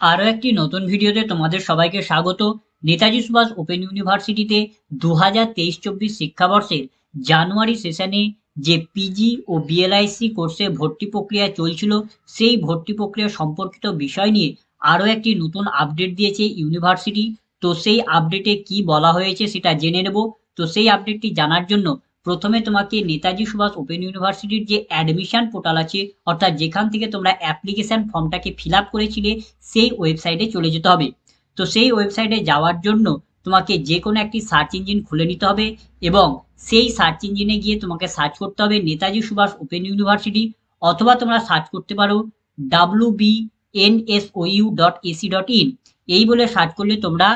আরও একটি নতুন ভিডিওতে তোমাদের সবাইকে স্বাগত। নেতাজি সুভাষ ওপেন ইউনিভার্সিটিতে 2023-24 শিক্ষাবর্ষের জানুয়ারি সেশনে যে পিজি ও বিএলআইসি কোর্সে ভর্তি প্রক্রিয়া চলছিল, সেই ভর্তি প্রক্রিয়া সম্পর্কিত বিষয় নিয়ে আরও একটি নতুন আপডেট দিয়েছে ইউনিভার্সিটি। তো সেই আপডেটে কি বলা হয়েছে সেটা জেনে নেব। তো সেই আপডেটটি জানার জন্য প্রথমে তোমাকে নেতাজি সুভাষ ওপেন ইউনিভার্সিটির যে অ্যাডমিশন পোর্টাল আছে, অর্থাৎ যেখান থেকে তোমরা অ্যাপ্লিকেশন ফর্মটাকে ফিল আপ করেছিলে, সেই ওয়েবসাইটে চলে যেতে হবে। তো সেই ওয়েবসাইটে যাওয়ার জন্য তোমাকে যে কোনো একটি সার্চ ইঞ্জিন খুলে নিতে হবে এবং সেই সার্চ ইঞ্জিনে গিয়ে তোমাকে সার্চ করতে হবে নেতাজি সুভাষ ওপেন ইউনিভার্সিটি, অথবা তোমরা সার্চ করতে পারো wbnsou.ac.in। এই বলে সার্চ করলে তোমরা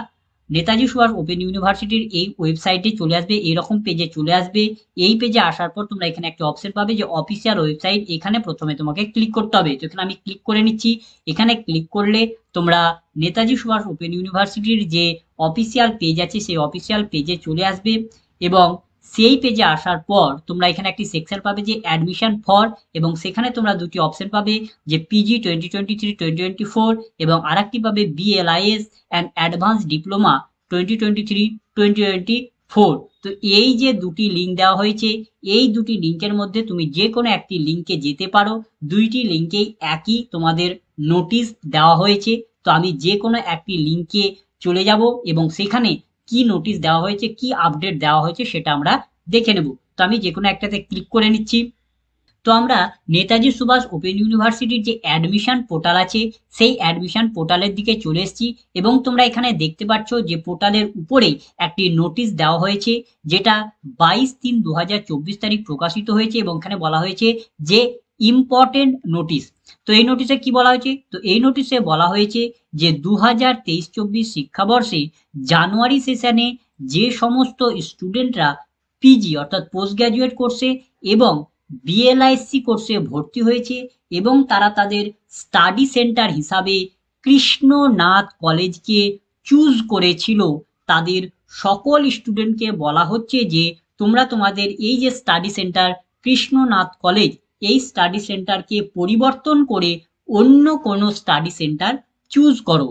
নেতাজি সুভাষ ওপেন ইউনিভার্সিটির এই ওয়েবসাইটে চলে আসবে, এইরকম পেজে চলে আসবে। এই পেজে আসার পর তোমরা এখানে একটা অপশন পাবে যে অফিসিয়াল ওয়েবসাইট, এখানে প্রথমে তোমাকে ক্লিক করতে হবে। তো এখানে আমি ক্লিক করে নিচ্ছি। এখানে ক্লিক করলে তোমরা নেতাজি সুভাষ ওপেন ইউনিভার্সিটির যে অফিসিয়াল পেজ আছে সেই অফিসিয়াল পেজে চলে আসবে এবং সেই পেজে আসার পর তোমরা এখানে একটি সেকশন পাবে যে অ্যাডমিশন ফর, এবং সেখানে তোমরা দুটি অপশন পাবে যে পিজি 2023-2024 এবং আরেকটি পাবে বিএলআইএস অ্যান্ড অ্যাডভান্স ডিপ্লোমা 2023-2024। তো এই যে দুটি লিঙ্ক দেওয়া হয়েছে, এই দুটি লিঙ্কের মধ্যে তুমি যে কোনো একটি লিঙ্কে যেতে পারো। দুইটি লিঙ্কেই একই তোমাদের নোটিশ দেওয়া হয়েছে। তো আমি যে কোনো একটি লিঙ্কে চলে যাব এবং সেখানে কি নোটিশ দেওয়া হয়েছে, কি আপডেট দেওয়া হয়েছে সেটা আমরা দেখে নেব। তো আমি যে কোনো একটাতে ক্লিক করে নিচ্ছি। তো আমরা নেতাজি সুভাষ ওপেন ইউনিভার্সিটির যে অ্যাডমিশন পোর্টাল আছে সেই অ্যাডমিশন পোর্টালের দিকে চলে এসেছি এবং তোমরা এখানে দেখতে পাচ্ছ যে পোর্টালের উপরেই একটি নোটিশ দেওয়া হয়েছে, যেটা 22/3/2024 তারিখ প্রকাশিত হয়েছে এবং এখানে বলা হয়েছে যে ইম্পর্টেন্ট নোটিশ। তো এই নোটিশে কি বলা হয়েছে? তো এই নোটিশে বলা হয়েছে যে 2023-24 শিক্ষাবর্ষে জানুয়ারি সেশনে যে সমস্ত স্টুডেন্টরা পিজি অর্থাৎ পোস্ট গ্র্যাজুয়েট কোর্সে এবং বিএলআইসি কোর্সে ভর্তি হয়েছে এবং তারা তাদের স্টাডি সেন্টার হিসাবে কৃষ্ণনাথ কলেজকে চুজ করেছিল, তাদের সকল স্টুডেন্টকে বলা হচ্ছে যে তোমরা তোমাদের এই যে স্টাডি সেন্টার কৃষ্ণনাথ কলেজ, এই স্টাডি সেন্টারকে পরিবর্তন করে অন্য কোনো স্টাডি সেন্টার চুজ করো।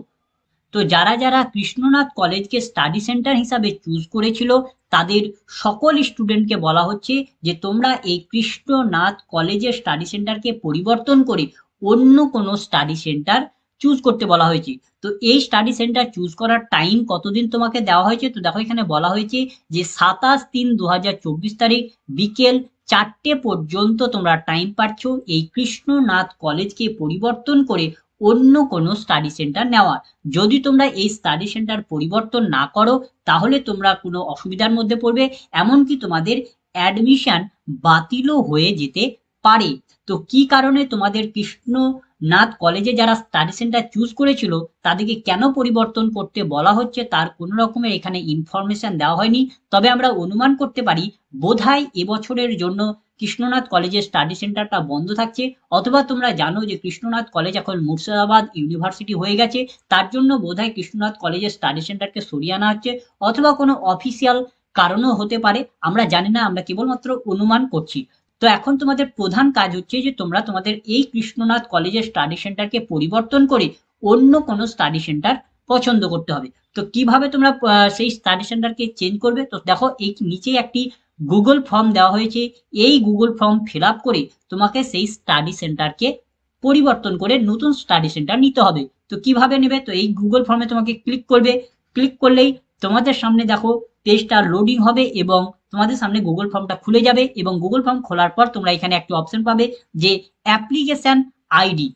তো যারা যারা কৃষ্ণনাথ কলেজকে স্টাডি সেন্টার হিসাবে চুজ করেছিল তাদের সকল স্টুডেন্টকে বলা হচ্ছে যে তোমরা এই কৃষ্ণনাথ কলেজের স্টাডি সেন্টারকে পরিবর্তন করে অন্য কোনো স্টাডি সেন্টার চুজ করতে বলা হয়েছে। তো এই স্টাডি সেন্টার চুজ করার টাইম কতদিন তোমাকে দেওয়া হয়েছে? তো দেখো এখানে বলা হয়েছে যে 27/3/2024 তারিখ বিকেল 4টে পর্যন্ত তোমরা টাইম পাচ্ছ এই কৃষ্ণনাথ কলেজকে পরিবর্তন করে অন্য কোনো স্টাডি সেন্টার নেওয়ার। যদি তোমরা এই স্টাডি সেন্টার পরিবর্তন না করো তাহলে তোমরা কোনো অসুবিধার মধ্যে পড়বে, এমনকি তোমাদের অ্যাডমিশন বাতিলও হয়ে যেতে পারে। তো কি কারণে তোমাদের কৃষ্ণনাথ কলেজে যারা স্টাডি সেন্টার চুজ করেছিল তাদেরকে কেন পরিবর্তন করতে বলা হচ্ছে তার কোনো রকমের এখানে ইনফরমেশন দেওয়া হয়নি। তবে আমরা অনুমান করতে পারি বোধহয় এবছরের জন্য কৃষ্ণনাথ কলেজের স্টাডি সেন্টারটা বন্ধ থাকছে, অথবা তোমরা জানো যে কৃষ্ণনাথ কলেজ এখন মুর্শিদাবাদ ইউনিভার্সিটি হয়ে গেছে, তার জন্য বোধহয় কৃষ্ণনাথ কলেজের স্টাডি সেন্টারকে সরিয়ে আনা হচ্ছে, অথবা কোনো অফিসিয়াল কারণও হতে পারে, আমরা জানি না, আমরা কেবলমাত্র অনুমান করছি। তো এখন তোমাদের প্রধান কাজ হচ্ছে যে তোমরা তোমাদের এই কৃষ্ণনাথ কলেজের স্টাডি সেন্টারকে পরিবর্তন করে অন্য কোনো স্টাডি সেন্টার পছন্দ করতে হবে। তো কিভাবে তোমরা সেই স্টাডি সেন্টারকে চেঞ্জ করবে? তো দেখো এই নিচে একটি গুগল ফর্ম দেওয়া হয়েছে, এই গুগল ফর্ম ফিল আপ করে তোমাকে সেই স্টাডি সেন্টারকে পরিবর্তন করে নতুন স্টাডি সেন্টার নিতে হবে। তো কিভাবে নেবে? তো এই গুগল ফর্মে তোমাকে ক্লিক করবে, ক্লিক করলেই তোমাদের সামনে দেখো পেজটা লোডিং হবে এবং তোমাদের সামনে গুগল ফর্মটা খুলে যাবে এবং গুগল ফর্ম খোলার পর তোমরা এখানে একটা অপশন পাবে যে অ্যাপ্লিকেশন আইডি।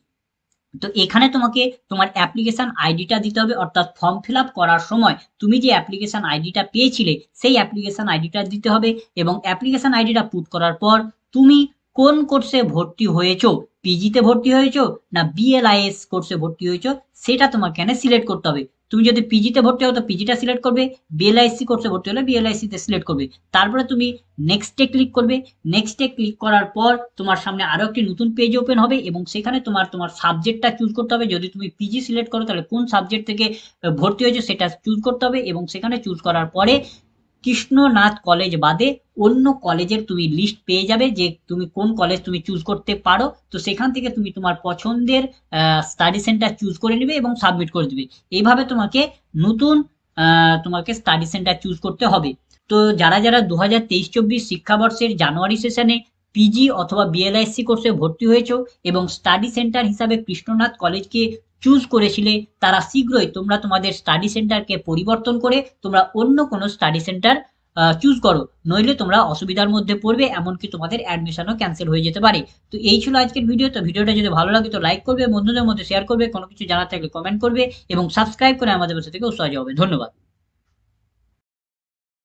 তো এখানে তোমাকে তোমার অ্যাপ্লিকেশন আইডিটা দিতে হবে, অর্থাৎ ফর্ম ফিল আপ করার সময় তুমি যে অ্যাপ্লিকেশন আইডিটা পেয়েছিলে সেই অ্যাপ্লিকেশন আইডিটা দিতে হবে এবং অ্যাপ্লিকেশন আইডিটা পুট করার পর তুমি কোন কোর্সে ভর্তি হয়েছো, পিজিতে ভর্তি হয়েছো না বিএলআইএস কোর্সে ভর্তি হয়েছো, সেটা তোমাকে এখানে সিলেক্ট করতে হবে। তুমি যদি পিজিতে ভর্তি হও তো পিজিটা সিলেক্ট করবে, বিএলআইসি কোর্সে ভর্তি হলে বিএলআইসি তে সিলেক্ট করবে। তারপরে তুমি নেক্সটে ক্লিক করবে। নেক্সটে ক্লিক করার পর তোমার সামনে আরো একটি নতুন পেজ ওপেন হবে এবং সেখানে তোমার তোমার সাবজেক্টটা চুজ করতে হবে। যদি তুমি পিজি সিলেক্ট করো তাহলে কোন সাবজেক্ট থেকে ভর্তি হয়েছে সেটা চুজ করতে হবে এবং সেখানে চুজ করার পরে কৃষ্ণনাথ কলেজ বাদে অন্য কলেজের তুমি লিস্ট পেয়ে যাবে যে তুমি কোন কলেজ তুমি চুজ করতে পারো। তো সেখান থেকে তুমি তোমার পছন্দের স্টাডি সেন্টার চুজ করে নেবে এবং সাবমিট করে দিবে। এইভাবে তোমাকে নতুন তোমাকে স্টাডি সেন্টার চুজ করতে হবে। তো যারা যারা 2023-24 শিক্ষাবর্ষের জানুয়ারি সেশনে পিজি অথবা বিএলআইসি কোর্সে ভর্তি হয়েছো এবং স্টাডি সেন্টার হিসাবে কৃষ্ণনাথ কলেজকে চুজ করেছিলে, তারা শীঘ্রই তোমরা তোমাদের স্টাডি সেন্টারকে পরিবর্তন করে তোমরা অন্য কোনো স্টাডি সেন্টার চুজ করো, নইলে তোমরা অসুবিধার মধ্যে পড়বে, এমনকি তোমাদের অ্যাডমিশনও ক্যান্সেল হয়ে যেতে পারে। তো এই ছিল আজকের ভিডিও। তো ভিডিওটা যদি ভালো লাগে তো লাইক করবে, বন্ধুদের মধ্যে শেয়ার করবে, কোনো কিছু জানার থাকলে কমেন্ট করবে এবং সাবস্ক্রাইব করে আমাদের পাশে থেকে উৎসাহ হবে। ধন্যবাদ।